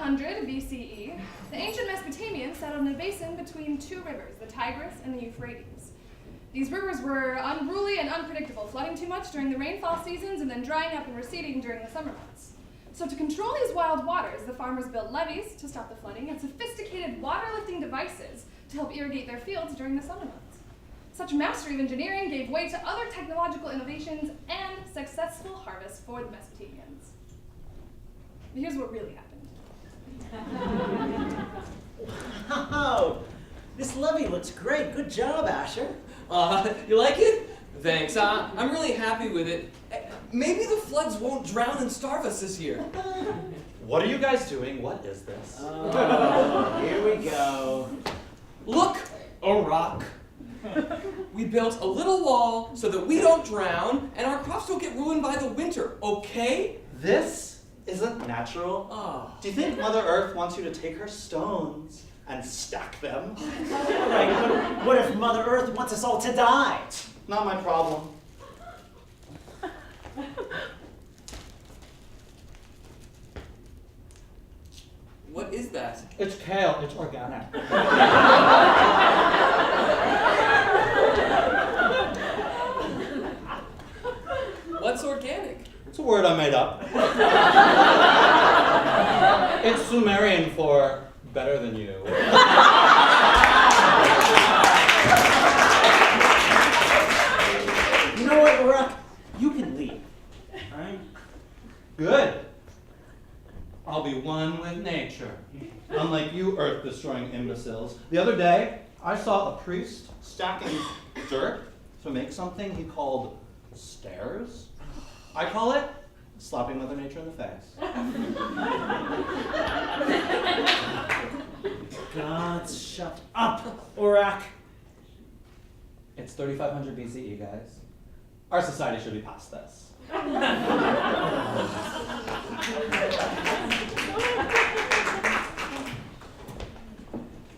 500 BCE, the ancient Mesopotamians settled in a basin between two rivers, the Tigris and the Euphrates. These rivers were unruly and unpredictable, flooding too much during the rainfall seasons and then drying up and receding during the summer months. So to control these wild waters, the farmers built levees to stop the flooding and sophisticated water-lifting devices to help irrigate their fields during the summer months. Such mastery of engineering gave way to other technological innovations and successful harvests for the Mesopotamians. But here's what really happened. Wow! This levee looks great. Good job, Asher. You like it? Thanks. I'm really happy with it. Maybe the floods won't drown and starve us this year. What are you guys doing? What is this? Oh, here we go. Look, a rock. We built a little wall so that we don't drown and our crops don't get ruined by the winter, okay? This isn't natural. Oh. Do you think Mother Earth wants you to take her stones and stack them? Right, but what if Mother Earth wants us all to die? Not my problem. What is that? It's kale. It's organic. What's organic? It's a word I made up. It's Sumerian for better than you. You know what, Rook? You can leave. All right? Good. I'll be one with nature. Unlike you earth-destroying imbeciles. The other day, I saw a priest stacking dirt to make something he called stairs. I call it slapping Mother Nature in the face. God, shut up, Urak. It's 3500 BCE, guys. Our society should be past this.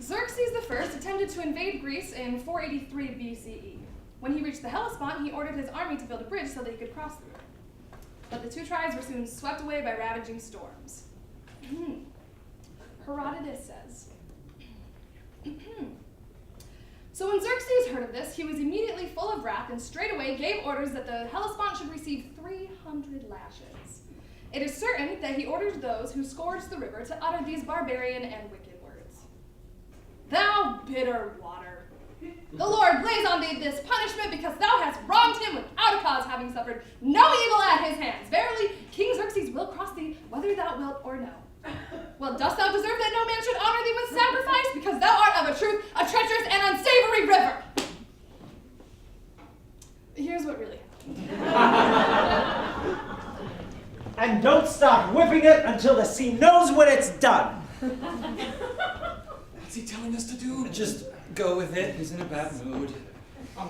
Xerxes I attempted to invade Greece in 483 BCE. When he reached the Hellespont, he ordered his army to build a bridge so that he could cross the river. But the two tribes were soon swept away by ravaging storms. Herodotus says, So when Xerxes heard of this, he was immediately full of wrath and straightway gave orders that the Hellespont should receive 300 lashes. It is certain that he ordered those who scourged the river to utter these barbarian and wicked words. Thou bitter water, the Lord lays on thee this punishment because thou hast wronged him without a cause, having suffered no evil at his hands. Verily, King Xerxes will cross thee, whether thou wilt or no. Well, dost thou deserve that no man should honor thee with sacrifice, because thou art of a truth a treacherous and unsavory river? Here's what really happened. And don't stop whipping it until the sea knows what it's done. What's he telling us to do? Just go with it. He's in a bad mood.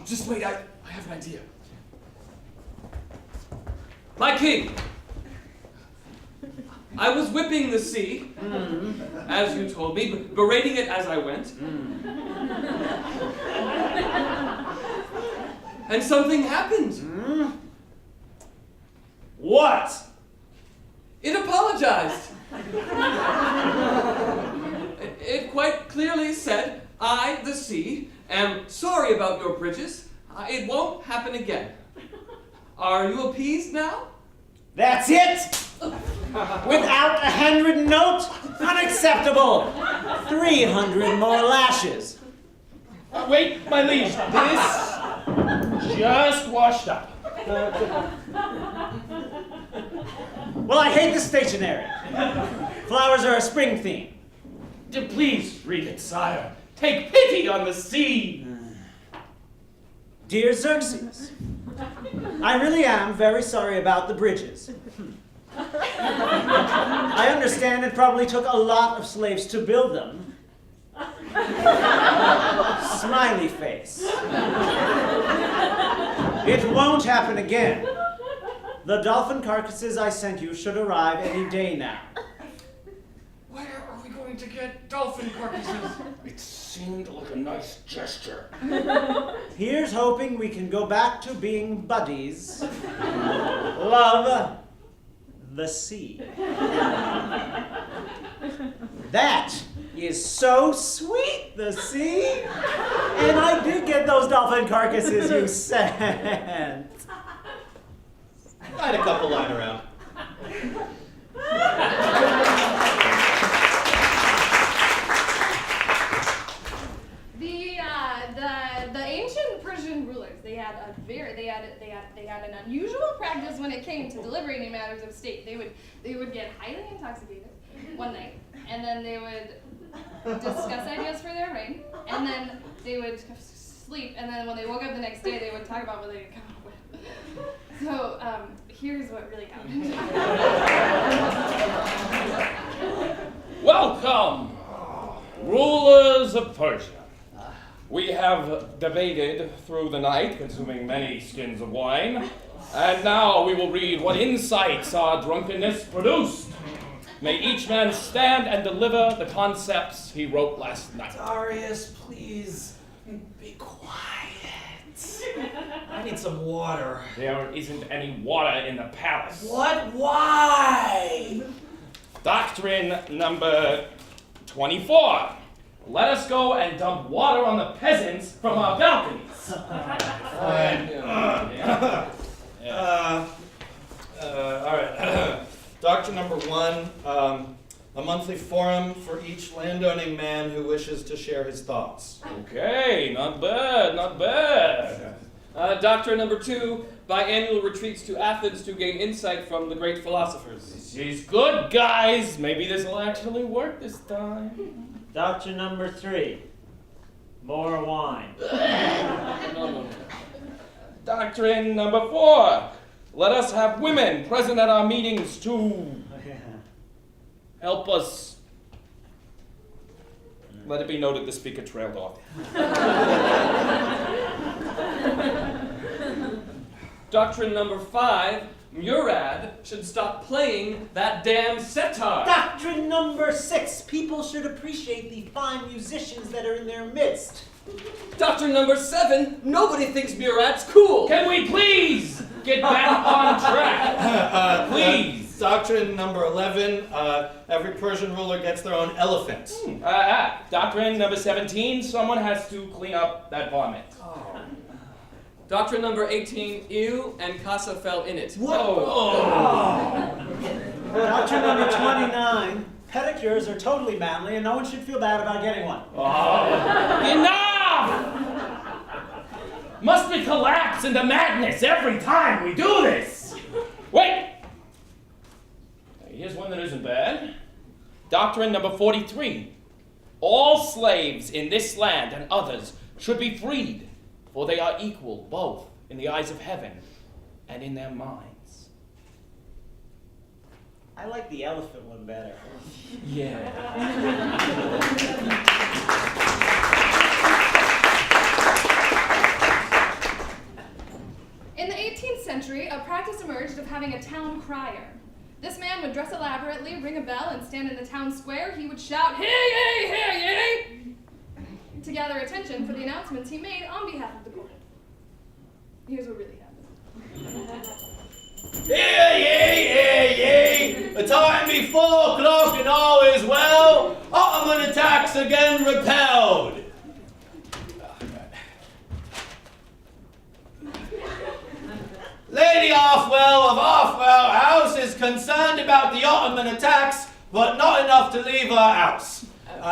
Just wait, I have an idea. My king, I was whipping the sea, as you told me, berating it as I went. And something happened. What? It apologized. It quite clearly said, I, the sea, am sorry about your bridges. It won't happen again. Are you appeased now? That's it! Without a handwritten note? Unacceptable! 300 more lashes. Wait, my liege, this just washed up. Well, I hate the stationery. Flowers are a spring theme. Please read it, sire. Take pity on the sea. Dear Xerxes, I really am very sorry about the bridges. I understand it probably took a lot of slaves to build them. Smiley face. It won't happen again. The dolphin carcasses I sent you should arrive any day now. Where are we going to get dolphin carcasses? It seemed like a nice gesture. Here's hoping we can go back to being buddies. Love, the sea. That is so sweet, the sea. And I did get those dolphin carcasses you sent. I had a couple lying around. The ancient Persian rulers, they had an unusual practice when it came to deliberating matters of state. They would get highly intoxicated one night, and then they would discuss ideas for their reign, and then they would sleep, and then when they woke up the next day, they would talk about what they had come up with. So here's what really happened. Welcome, rulers of Persia. We have debated through the night, consuming many skins of wine, and now we will read what insights our drunkenness produced. May each man stand and deliver the concepts he wrote last night. Darius, please be quiet. I need some water. There isn't any water in the palace. What? Why? Doctrine number 24. Let us go and dump water on the peasants from our balconies. All right. Doctrine number 1, a monthly forum for each landowning man who wishes to share his thoughts. Okay, not bad, not bad. Doctrine number 2, biannual retreats to Athens to gain insight from the great philosophers. This is good, guys. Maybe this will actually work this time. Doctrine number 3, more wine. No. Doctrine number 4. Let us have women present at our meetings to help us. Let it be noted the speaker trailed off. Doctrine number 5, Murad should stop playing that damn setar. Doctrine number 6, people should appreciate the fine musicians that are in their midst. Doctrine number 7, nobody thinks Murad's cool. Can we please get back on track? Please. Doctrine number 11, every Persian ruler gets their own elephant. Doctrine number 17, someone has to clean up that vomit. Doctrine number 18, ew, and Casa fell in it. Doctrine number 29, pedicures are totally manly and no one should feel bad about getting one. Enough! Must we collapse into madness every time we do this? Wait! Here's one that isn't bad. Doctrine number 43. All slaves in this land and others should be freed, for they are equal both in the eyes of heaven and in their minds. I like the elephant one better. Yeah. In the 18th century, a practice emerged of having a town crier. This man would dress elaborately, ring a bell, and stand in the town square. He would shout, "Hear ye, hear ye!" to gather attention for the announcements he made on behalf of the court. Here's what really happened. Hear ye, hear ye! The time be 4 o'clock and all is well. Ottoman attacks again repelled. Lady Arthwell of Arthwell House is concerned about the Ottoman attacks, but not enough to leave her house.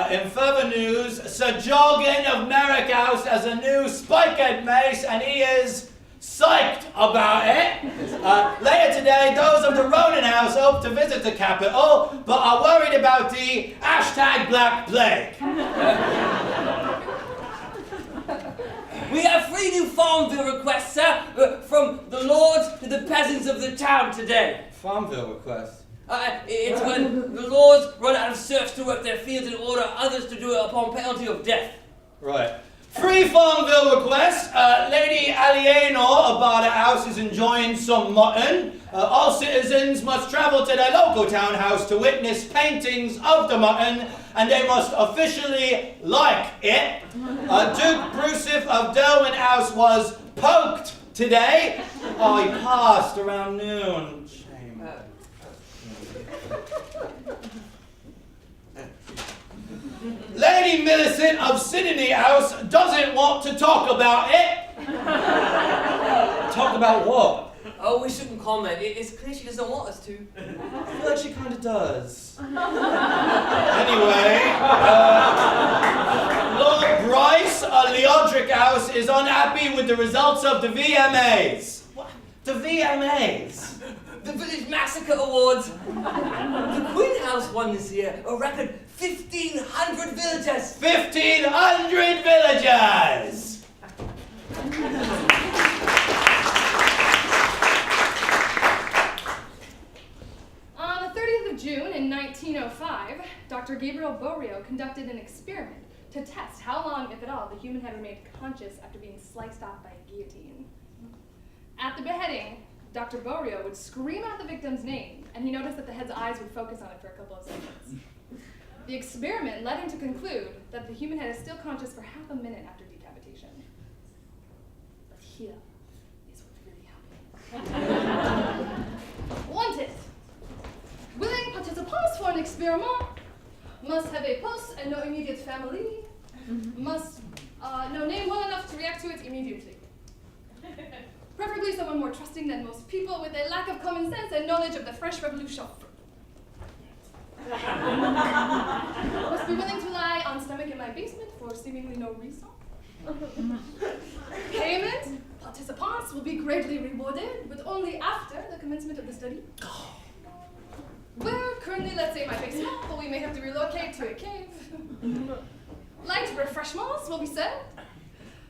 In further news, Sir Jorgen of Merrick House has a new spike-head mace, and he is psyched about it. Later today, those of the Ronin House hope to visit the capital, but are worried about the #Black Plague. We have 3 new Farmville requests, sir, from the lords to the peasants of the town today. Farmville request. It's when the lords run out of serfs to work their fields and order others to do it upon penalty of death. Right. 3 Farmville requests. Lady Alienor of Barter House is enjoying some mutton. All citizens must travel to their local townhouse to witness paintings of the mutton, and they must officially like it. Duke Brusif of Derwent House was poked today. Oh, he passed around noon. Shame. innocent of sin in the house doesn't want to talk about it. Talk about what? Oh, we shouldn't comment. It's clear she doesn't want us to. I feel like she kind of does. Anyway, Lord Bryce of the Aldrich House is unhappy with the results of the VMAs. What? The VMAs? The Village Massacre Awards. The Queen House won this year a record 1,500 villagers. 1,500 villagers! On the 30th of June in 1905, Dr. Gabriel Borio conducted an experiment to test how long, if at all, the human head remained conscious after being sliced off by a guillotine. At the beheading, Dr. Borio would scream out the victim's name, and he noticed that the head's eyes would focus on it for a couple of seconds. The experiment led him to conclude that the human head is still conscious for half a minute after decapitation. But here is what really happened. Wanted. Willing participants for an experiment must have a pulse and no immediate family, must know name well enough to react to it immediately. Preferably someone more trusting than most people with a lack of common sense and knowledge of the French Revolution. Must be willing to lie on stomach in my basement for seemingly no reason. Payment, participants will be greatly rewarded, but only after the commencement of the study. We're currently, let's say, in my basement, but we may have to relocate to a cave. Light refreshments will be served.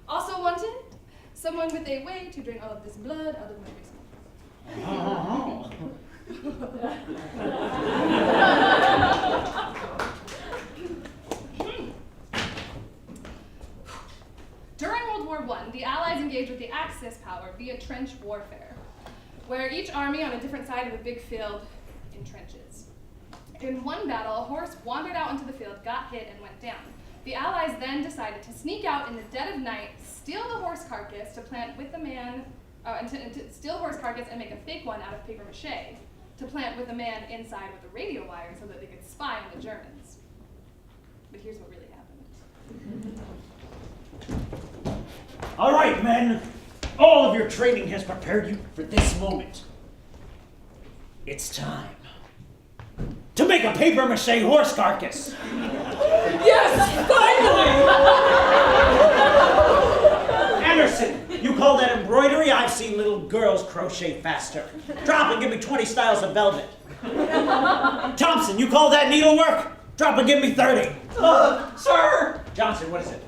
Also wanted, someone with a way to drain all of this blood out of my basement. During World War I, the Allies engaged with the Axis power via trench warfare, where each army on a different side of a big field in trenches. In one battle, a horse wandered out into the field, got hit, and went down. The Allies then decided to sneak out in the dead of night, steal the horse carcass to plant with the man, and to steal the horse carcass and make a fake one out of paper mache, to plant with a man inside with a radio wire so that they could spy on the Germans. But here's what really happened. All right, men. All of your training has prepared you for this moment. It's time to make a paper mache horse carcass. Yes, finally! Anderson, you call that embroidery? I've seen little girls crochet faster. Drop and give me 20 styles of velvet. Thompson, you call that needlework? Drop and give me 30. Sir! Johnson, what is it?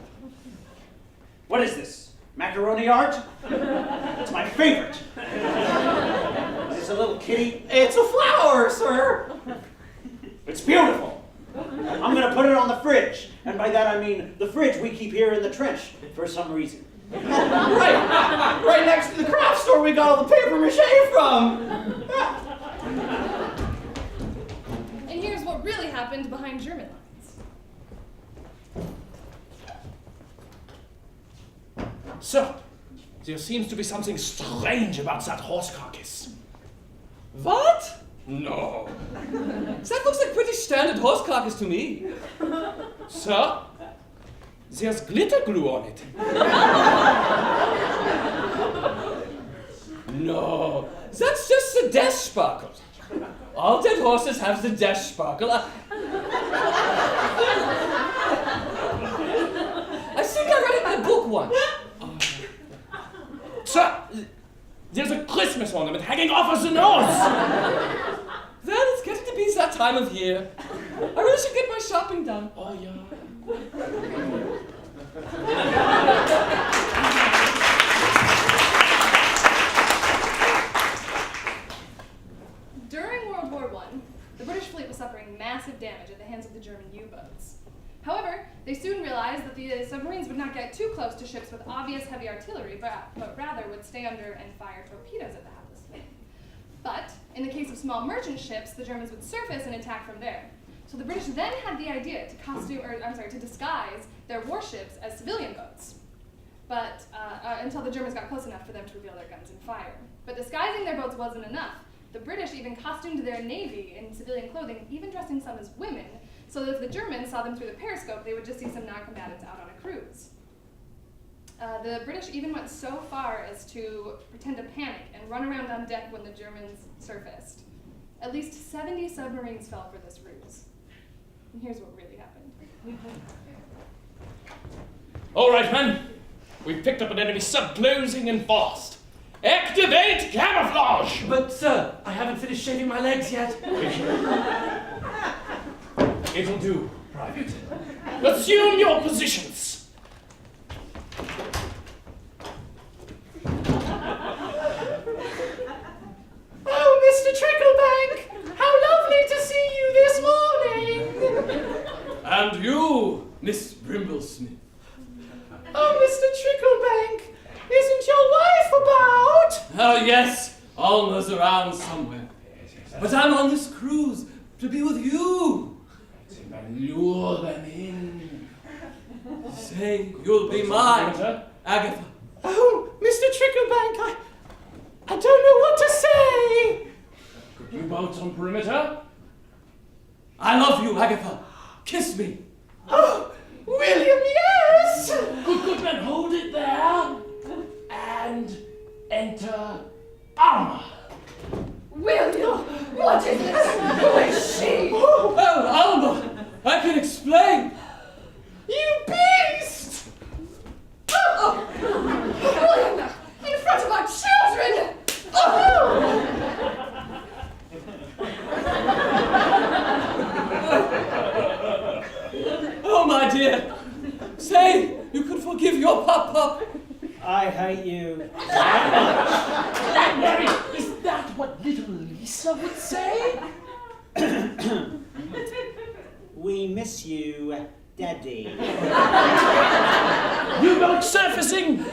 What is this? Macaroni art? It's my favorite. Is this a little kitty? It's a flower, sir! It's beautiful. I'm gonna put it on the fridge. And by that I mean the fridge we keep here in the trench for some reason. Right next to the craft store we got all the paper mache from! And here's what really happened behind German lines. Sir, there seems to be something strange about that horse carcass. What? No. That looks like pretty standard horse carcass to me. Sir, there's glitter glue on it. No, that's just the death sparkle. All dead horses have the death sparkle. I think I read it in a book once. Sir, there's a Christmas ornament hanging off of the nose. Well, it's getting to be that time of year. I really should get my shopping done. Oh, yeah. During World War I, the British fleet was suffering massive damage at the hands of the German U-boats. However, they soon realized that the submarines would not get too close to ships with obvious heavy artillery, but rather would stay under and fire torpedoes at the hapless fleet. But in the case of small merchant ships, the Germans would surface and attack from there. So the British then had the idea to disguise their warships as civilian boats, but until the Germans got close enough for them to reveal their guns and fire. But disguising their boats wasn't enough. The British even costumed their navy in civilian clothing, even dressing some as women, so that if the Germans saw them through the periscope, they would just see some non-combatants out on a cruise. The British even went so far as to pretend to panic and run around on deck when the Germans surfaced. At least 70 submarines fell for this ruse. And here's what really happened. All right, men. We've picked up an enemy sub closing in fast. Activate camouflage! But, sir, I haven't finished shaving my legs yet. It'll do, Private. Assume your positions. Oh, Mr. Tricklebank, how lovely to see you this morning. And you, Miss Brimblesmith. Oh, Mr. Tricklebank, isn't your wife about? Oh, yes, Alma's around somewhere. But I'm on this cruise to be with you. Lure them in. Say you'll be mine, Agatha. Oh, Mr. Tricklebank, I don't know what to say. U-boats on perimeter. I love you, Agatha. Kiss me. Oh, William, yes. Good men, hold it there. And enter Alma. William, what is this? Who is she? Oh, Alma, I can explain. You beast! Oh, William, in front of our children! Oh, my dear. Say you could forgive your pop-pop. I hate you. Mary, is that what little Lisa would say? We miss you, Daddy. U-boat surfacing.